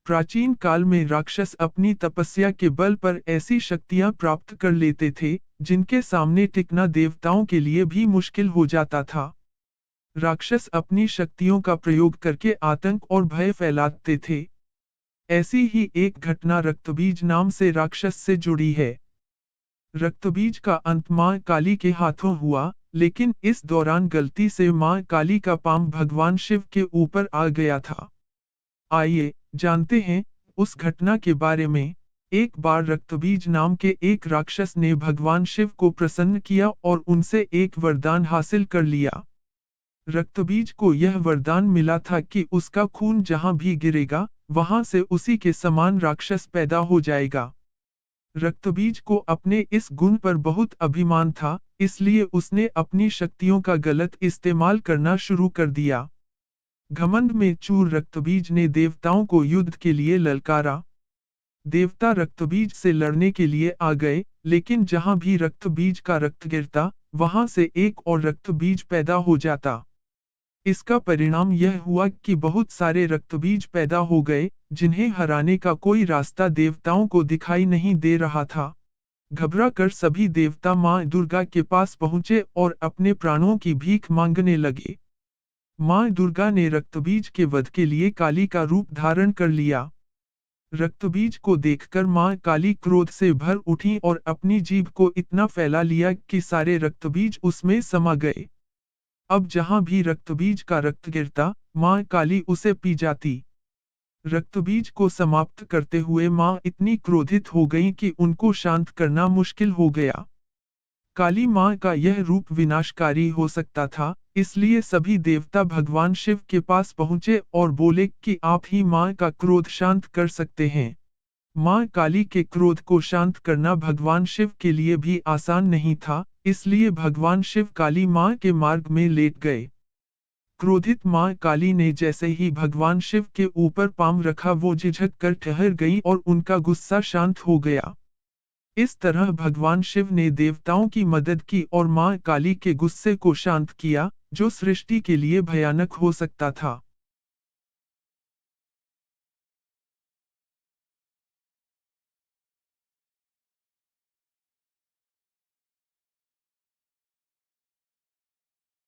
प्राचीन काल में राक्षस अपनी तपस्या के बल पर ऐसी शक्तियां प्राप्त कर लेते थे, जिनके सामने टिकना देवताओं के लिए भी मुश्किल हो जाता था। राक्षस अपनी शक्तियों का प्रयोग करके आतंक और भय फैलाते थे। ऐसी ही एक घटना रक्तबीज नाम से राक्षस से जुड़ी है। रक्तबीज का अंत मां काली के हाथों हुआ, लेकिन इस दौरान गलती से मां काली का पांव भगवान शिव के ऊपर आ गया था। आइए जानते हैं उस घटना के बारे में। एक बार रक्तबीज नाम के एक राक्षस ने भगवान शिव को प्रसन्न किया और उनसे एक वरदान हासिल कर लिया। रक्तबीज को यह वरदान मिला था कि उसका खून जहां भी गिरेगा, वहां से उसी के समान राक्षस पैदा हो जाएगा। रक्तबीज को अपने इस गुण पर बहुत अभिमान था, इसलिए उसने अपनी शक्तियों का गलत इस्तेमाल करना शुरू कर दिया। घमंड में चूर रक्तबीज ने देवताओं को युद्ध के लिए ललकारा। देवता रक्तबीज से लड़ने के लिए आ गए, लेकिन जहां भी रक्तबीज का रक्त गिरता, वहां से एक और रक्तबीज पैदा हो जाता। इसका परिणाम यह हुआ कि बहुत सारे रक्तबीज पैदा हो गए, जिन्हें हराने का कोई रास्ता देवताओं को दिखाई नहीं दे रहा था। घबरा कर सभी देवता मां दुर्गा के पास पहुंचे और अपने प्राणों की भीख मांगने लगे। मां दुर्गा ने रक्तबीज के वध के लिए काली का रूप धारण कर लिया। रक्तबीज को देखकर मां काली क्रोध से भर उठी और अपनी जीभ को इतना फैला लिया कि सारे रक्तबीज उसमें समा गए। अब जहां भी रक्तबीज का रक्त गिरता, मां काली उसे पी जाती। रक्तबीज को समाप्त करते हुए मां इतनी क्रोधित हो गईं कि उनको शांत करना मुश्किल हो गया। काली मां का यह रूप विनाशकारी हो सकता था, इसलिए सभी देवता भगवान शिव के पास पहुंचे और बोले कि आप ही मां का क्रोध शांत कर सकते हैं। मां काली के क्रोध को शांत करना भगवान शिव के लिए भी आसान नहीं था, इसलिए भगवान शिव काली मां के मार्ग में लेट गए। क्रोधित मां काली ने जैसे ही भगवान शिव के ऊपर पांव रखा, वो झिझक कर ठहर गई और उनका गुस्सा शांत हो गया। इस तरह भगवान शिव ने देवताओं की मदद की और मां काली के गुस्से को शांत किया, जो सृष्टि के लिए भयानक हो सकता था।